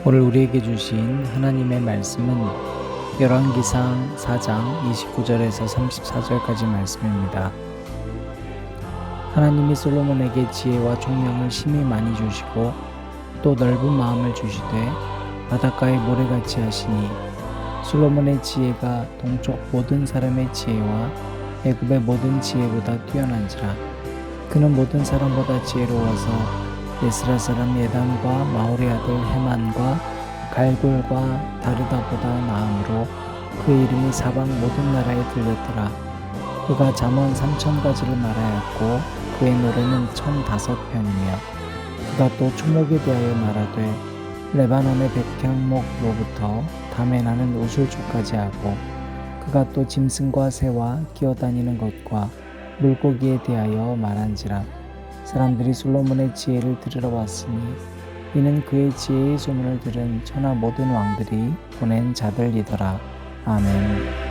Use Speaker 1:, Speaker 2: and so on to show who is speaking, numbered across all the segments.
Speaker 1: 오늘 우리에게 주신 하나님의 말씀은 열왕기상 4장 29절에서 34절까지 말씀입니다. 하나님이 솔로몬에게 지혜와 총명을 심히 많이 주시고 또 넓은 마음을 주시되 바닷가의 모래같이 하시니 솔로몬의 지혜가 동쪽 모든 사람의 지혜와 애굽의 모든 지혜보다 뛰어난지라. 그는 모든 사람보다 지혜로워서 예스라 사람 예단과 마홀의 아들 헤만과 갈골과 다르다보다 나음으로 그의 이름이 사방 모든 나라에 들렸더라. 그가 잠언 3,000가지를 말하였고 그의 노래는 1,005편이며 그가 또 초목에 대하여 말하되 레바논의 백향목로부터 담에 나는 우술초까지 하고 그가 또 짐승과 새와 기어다니는 것과 물고기에 대하여 말한지라. 사람들이 솔로몬의 지혜를 들으러 왔으니 이는 그의 지혜의 소문을 들은 천하 모든 왕들이 보낸 자들이더라. 아멘.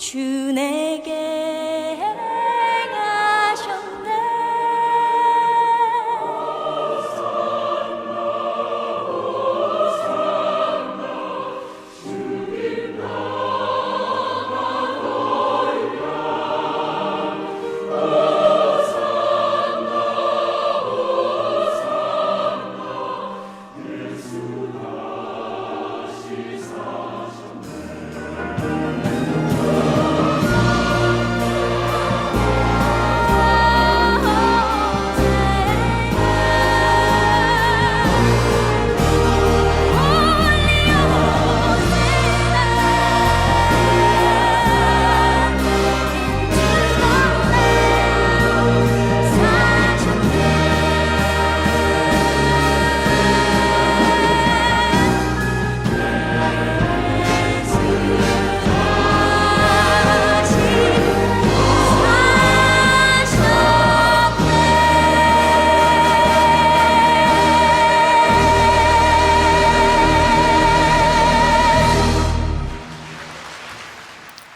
Speaker 2: 주 내게 행하셨네.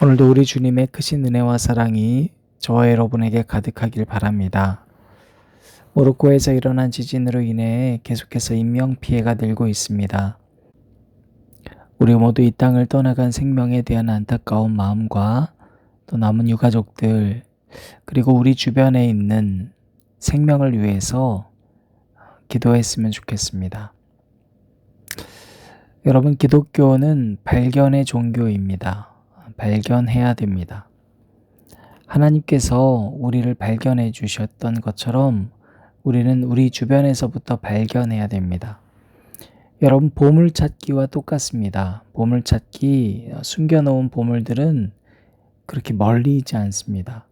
Speaker 1: 오늘도 우리 주님의 크신 은혜와 사랑이 저와 여러분에게 가득하길 바랍니다. 모로코에서 일어난 지진으로 인해 계속해서 인명피해가 늘고 있습니다. 우리 모두 이 땅을 떠나간 생명에 대한 안타까운 마음과 또 남은 유가족들 그리고 우리 주변에 있는 생명을 위해서 기도했으면 좋겠습니다. 여러분, 기독교는 발견의 종교입니다. 발견해야 됩니다. 하나님께서 우리를 발견해 주셨던 것처럼 우리는 우리 주변에서부터 발견해야 됩니다. 여러분, 보물찾기와 똑같습니다. 보물찾기, 숨겨놓은 보물들은 그렇게 멀리 있지 않습니다.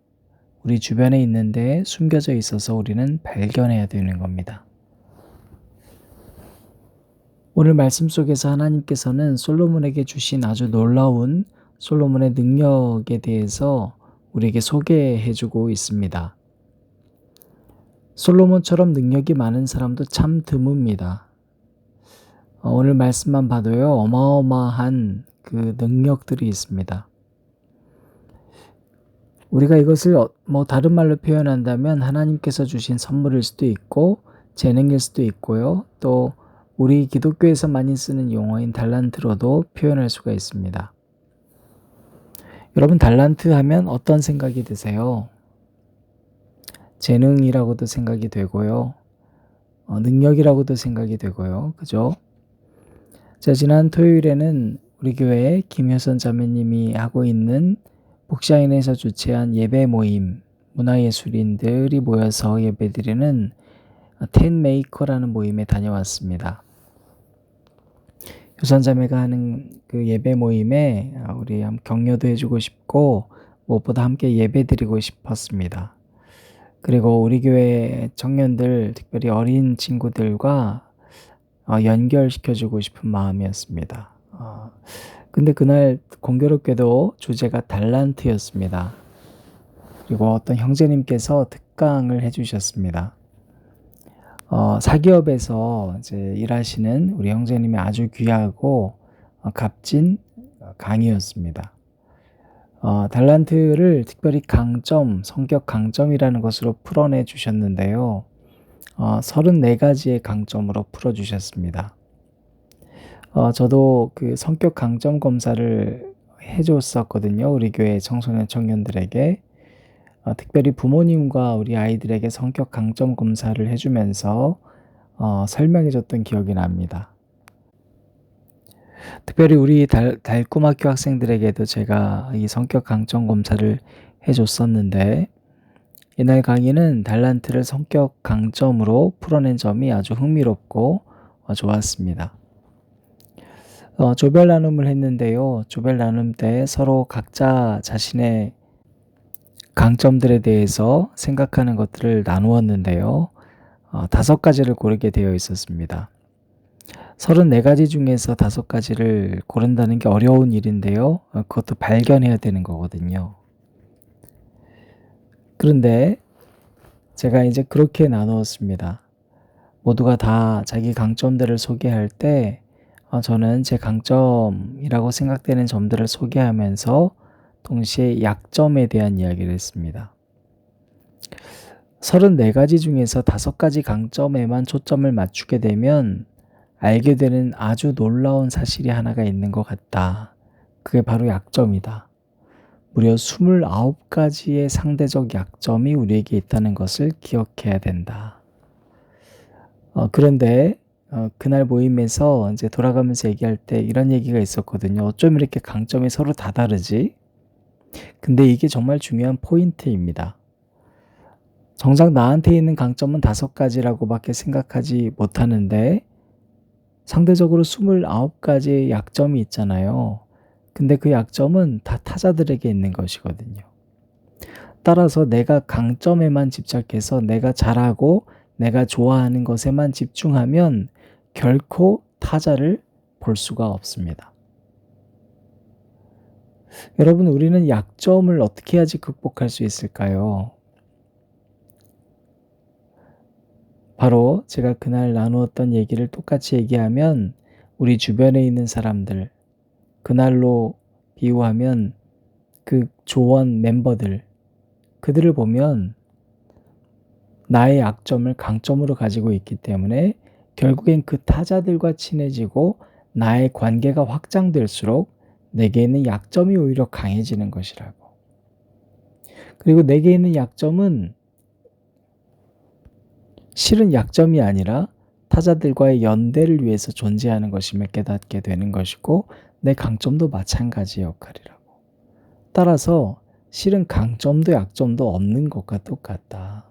Speaker 1: 우리 주변에 있는데 숨겨져 있어서 우리는 발견해야 되는 겁니다. 오늘 말씀 속에서 하나님께서는 솔로몬에게 주신 아주 놀라운 솔로몬의 능력에 대해서 우리에게 소개해 주고 있습니다. 솔로몬처럼 능력이 많은 사람도 참 드뭅니다. 오늘 말씀만 봐도요, 어마어마한 그 능력들이 있습니다. 우리가 이것을 다른 말로 표현한다면 하나님께서 주신 선물일 수도 있고 재능일 수도 있고요. 또 우리 기독교에서 많이 쓰는 용어인 달란트로도 표현할 수가 있습니다. 여러분, 달란트 하면 어떤 생각이 드세요? 재능이라고도 생각이 되고요. 능력이라고도 생각이 되고요. 그죠? 자, 지난 토요일에는 우리 교회 김효선 자매님이 하고 있는 복샤인에서 주최한 예배 모임, 문화예술인들이 모여서 예배드리는 텐메이커라는 모임에 다녀왔습니다. 효선 자매가 하는 그 예배 모임에 우리 격려도 해주고 싶고 무엇보다 함께 예배드리고 싶었습니다. 그리고 우리 교회 청년들, 특별히 어린 친구들과 연결시켜주고 싶은 마음이었습니다. 근데 그날 공교롭게도 주제가 달란트였습니다. 그리고 어떤 형제님께서 특강을 해주셨습니다. 사기업에서 이제 일하시는 우리 형제님이 아주 귀하고 값진 강의였습니다. 달란트를 특별히 강점, 성격 강점이라는 것으로 풀어내 주셨는데요. 34가지의 강점으로 풀어주셨습니다. 저도 그 성격 강점 검사를 해줬었거든요. 우리 교회 청소년 청년들에게. 특별히 부모님과 우리 아이들에게 성격 강점 검사를 해주면서 설명해줬던 기억이 납니다. 특별히 우리 달꿈학교 학생들에게도 제가 이 성격 강점 검사를 해줬었는데, 이날 강의는 달란트를 성격 강점으로 풀어낸 점이 아주 흥미롭고 좋았습니다. 조별 나눔을 했는데요. 조별 나눔 때 서로 각자 자신의 강점들에 대해서 생각하는 것들을 나누었는데요. 5가지를 고르게 되어 있었습니다. 34가지 중에서 5가지를 고른다는 게 어려운 일인데요. 그것도 발견해야 되는 거거든요. 그런데 제가 이제 그렇게 나누었습니다. 모두가 다 자기 강점들을 소개할 때 저는 제 강점이라고 생각되는 점들을 소개하면서 동시에 약점에 대한 이야기를 했습니다. 34가지 중에서 5가지 강점에만 초점을 맞추게 되면 알게 되는 아주 놀라운 사실이 하나가 있는 것 같다. 그게 바로 약점이다. 무려 29가지의 상대적 약점이 우리에게 있다는 것을 기억해야 된다. 그런데 그날 모임에서 이제 돌아가면서 얘기할 때 이런 얘기가 있었거든요. 어쩜 이렇게 강점이 서로 다 다르지? 근데 이게 정말 중요한 포인트입니다. 정작 나한테 있는 강점은 5가지라고밖에 생각하지 못하는데 상대적으로 29가지의 약점이 있잖아요. 근데 그 약점은 다 타자들에게 있는 것이거든요. 따라서 내가 강점에만 집착해서 내가 잘하고 내가 좋아하는 것에만 집중하면 결코 타자를 볼 수가 없습니다. 여러분, 우리는 약점을 어떻게 해야지 극복할 수 있을까요? 바로 제가 그날 나누었던 얘기를 똑같이 얘기하면 우리 주변에 있는 사람들, 그날로 비유하면 그 조원 멤버들, 그들을 보면 나의 약점을 강점으로 가지고 있기 때문에 결국엔 그 타자들과 친해지고 나의 관계가 확장될수록 내게 있는 약점이 오히려 강해지는 것이라고. 그리고 내게 있는 약점은 실은 약점이 아니라 타자들과의 연대를 위해서 존재하는 것임을 깨닫게 되는 것이고 내 강점도 마찬가지 역할이라고. 따라서 실은 강점도 약점도 없는 것과 똑같다.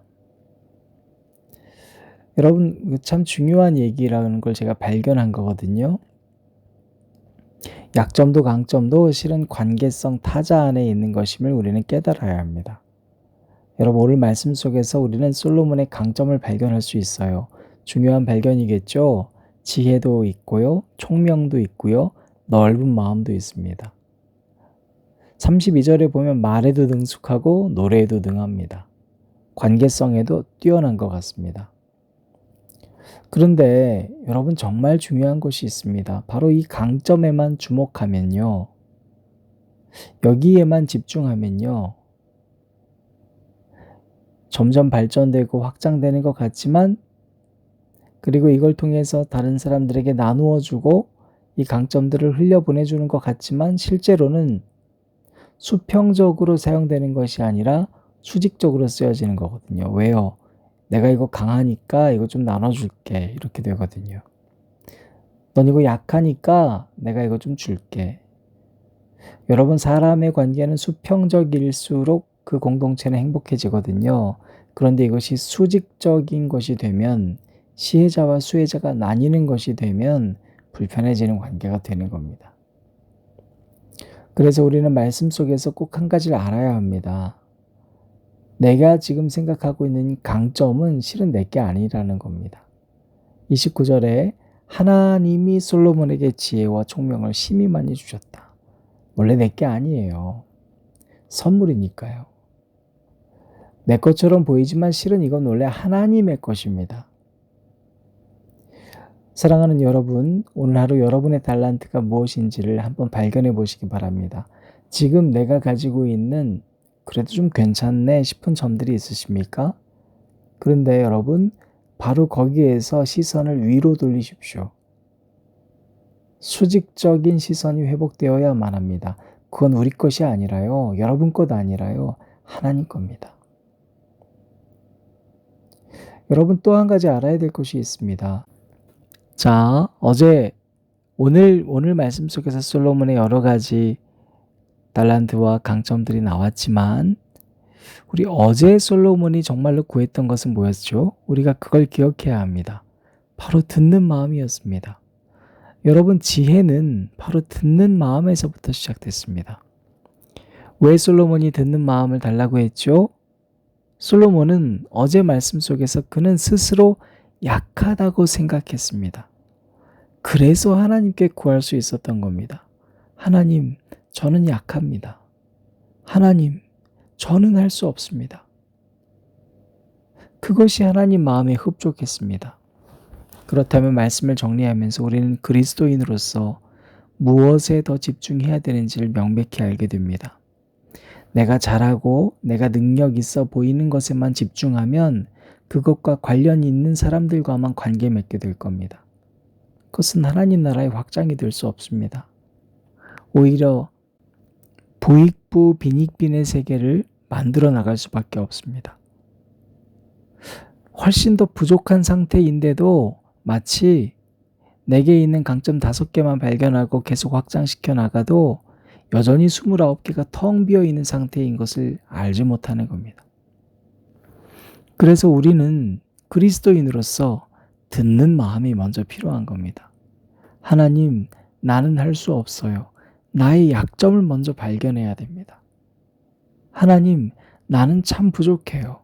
Speaker 1: 여러분, 참 중요한 얘기라는 걸 제가 발견한 거거든요. 약점도 강점도 실은 관계성 타자 안에 있는 것임을 우리는 깨달아야 합니다. 여러분, 오늘 말씀 속에서 우리는 솔로몬의 강점을 발견할 수 있어요. 중요한 발견이겠죠. 지혜도 있고요. 총명도 있고요. 넓은 마음도 있습니다. 32절에 보면 말에도 능숙하고 노래에도 능합니다. 관계성에도 뛰어난 것 같습니다. 그런데 여러분 정말 중요한 것이 있습니다. 바로 이 강점에만 주목하면요. 여기에만 집중하면요. 점점 발전되고 확장되는 것 같지만 그리고 이걸 통해서 다른 사람들에게 나누어주고 이 강점들을 흘려보내주는 것 같지만 실제로는 수평적으로 사용되는 것이 아니라 수직적으로 쓰여지는 거거든요. 왜요? 내가 이거 강하니까 이거 좀 나눠줄게. 이렇게 되거든요. 넌 이거 약하니까 내가 이거 좀 줄게. 여러분 사람의 관계는 수평적일수록 그 공동체는 행복해지거든요. 그런데 이것이 수직적인 것이 되면 시혜자와 수혜자가 나뉘는 것이 되면 불편해지는 관계가 되는 겁니다. 그래서 우리는 말씀 속에서 꼭 한 가지를 알아야 합니다. 내가 지금 생각하고 있는 강점은 실은 내게 아니라는 겁니다. 29절에 하나님이 솔로몬에게 지혜와 총명을 심히 많이 주셨다. 원래 내게 아니에요. 선물이니까요. 내 것처럼 보이지만 실은 이건 원래 하나님의 것입니다. 사랑하는 여러분, 오늘 하루 여러분의 달란트가 무엇인지를 한번 발견해 보시기 바랍니다. 지금 내가 가지고 있는 그래도 좀 괜찮네 싶은 점들이 있으십니까? 그런데 여러분, 바로 거기에서 시선을 위로 돌리십시오. 수직적인 시선이 회복되어야만 합니다. 그건 우리 것이 아니라요. 여러분 것 아니라요. 하나님 겁니다. 여러분 또 한 가지 알아야 될 것이 있습니다. 자, 오늘 말씀 속에서 솔로몬의 여러 가지 달란트와 강점들이 나왔지만 우리 어제 솔로몬이 정말로 구했던 것은 뭐였죠? 우리가 그걸 기억해야 합니다. 바로 듣는 마음이었습니다. 여러분 지혜는 바로 듣는 마음에서부터 시작됐습니다. 왜 솔로몬이 듣는 마음을 달라고 했죠? 솔로몬은 어제 말씀 속에서 그는 스스로 약하다고 생각했습니다. 그래서 하나님께 구할 수 있었던 겁니다. 하나님, 저는 약합니다. 하나님, 저는 할 수 없습니다. 그것이 하나님 마음에 흡족했습니다. 그렇다면 말씀을 정리하면서 우리는 그리스도인으로서 무엇에 더 집중해야 되는지를 명백히 알게 됩니다. 내가 잘하고 내가 능력 있어 보이는 것에만 집중하면 그것과 관련이 있는 사람들과만 관계 맺게 될 겁니다. 그것은 하나님 나라의 확장이 될 수 없습니다. 오히려 부익부 빈익빈의 세계를 만들어 나갈 수밖에 없습니다. 훨씬 더 부족한 상태인데도 마치 내게 있는 강점 5개만 발견하고 계속 확장시켜 나가도 여전히 29개가 텅 비어 있는 상태인 것을 알지 못하는 겁니다. 그래서 우리는 그리스도인으로서 듣는 마음이 먼저 필요한 겁니다. 하나님, 나는 할 수 없어요. 나의 약점을 먼저 발견해야 됩니다. 하나님, 나는 참 부족해요.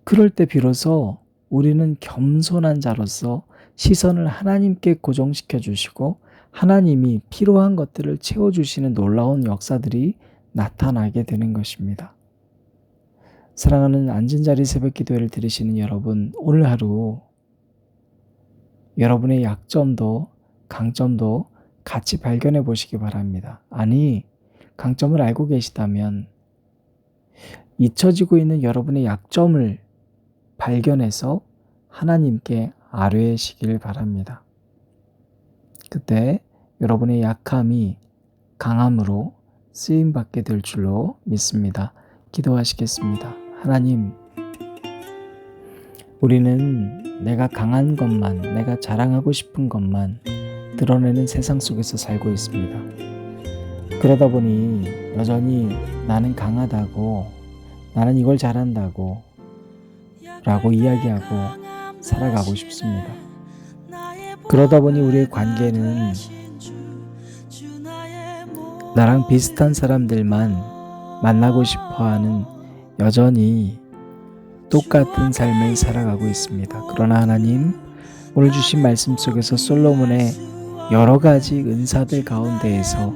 Speaker 1: 그럴 때 비로소 우리는 겸손한 자로서 시선을 하나님께 고정시켜 주시고 하나님이 필요한 것들을 채워주시는 놀라운 역사들이 나타나게 되는 것입니다. 사랑하는 앉은 자리 새벽 기도회를 들으시는 여러분, 오늘 하루 여러분의 약점도 강점도 같이 발견해 보시기 바랍니다. 아니, 강점을 알고 계시다면 잊혀지고 있는 여러분의 약점을 발견해서 하나님께 아뢰시길 바랍니다. 그때 여러분의 약함이 강함으로 쓰임받게 될 줄로 믿습니다. 기도하시겠습니다. 하나님, 우리는 내가 강한 것만, 내가 자랑하고 싶은 것만 드러내는 세상 속에서 살고 있습니다. 그러다 보니 여전히 나는 강하다고, 나는 이걸 잘한다고 라고 이야기하고 살아가고 싶습니다. 그러다 보니 우리의 관계는 나랑 비슷한 사람들만 만나고 싶어하는 여전히 똑같은 삶을 살아가고 있습니다. 그러나 하나님, 오늘 주신 말씀 속에서 솔로몬의 여러 가지 은사들 가운데에서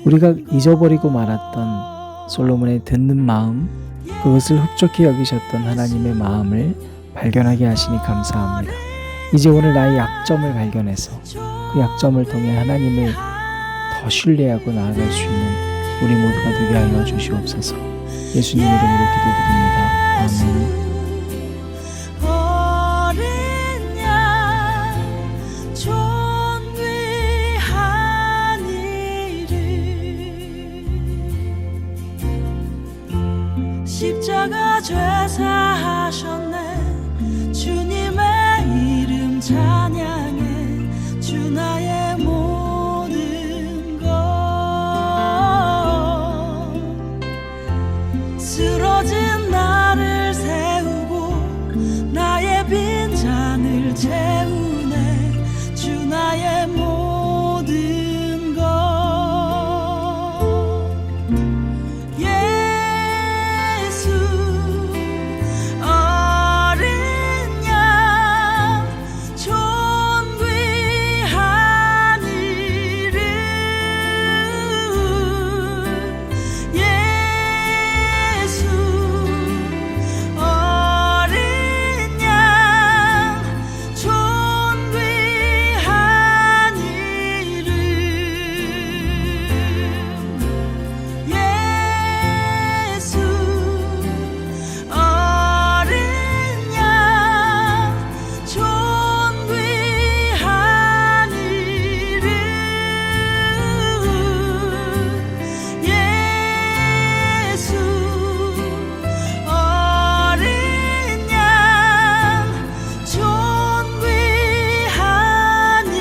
Speaker 1: 우리가 잊어버리고 말았던 솔로몬의 듣는 마음, 그것을 흡족히 여기셨던 하나님의 마음을 발견하게 하시니 감사합니다. 이제 오늘 나의 약점을 발견해서 그 약점을 통해 하나님을 더 신뢰하고 나아갈 수 있는 우리 모두가 되게 하여 주시옵소서. 예수님 이름으로 기도드립니다. 아멘.
Speaker 2: 어린 양 존귀한 이름 십자가 죄사하셨네 주님의 이름 찬양해 주 나의 모든 것 쓰러진 나를 세우고 나의 빈잔을 채우네 주 나의 모든 것 예수 어린 양 존귀한 이름 예수 어린 양 존귀한 이름 예수 어린 양 존귀한 이름 예수 어린 양 존귀한 예수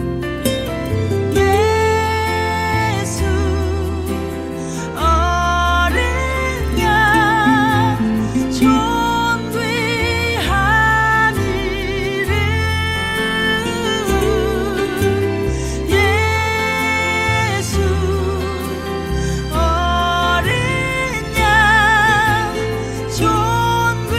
Speaker 2: 어린 양 존귀한 이름 예수 어린 양 존귀한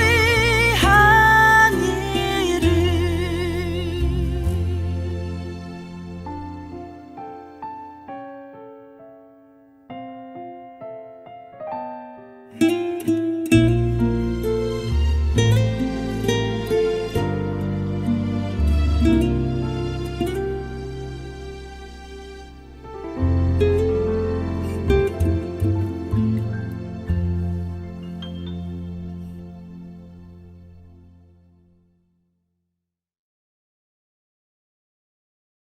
Speaker 2: 이름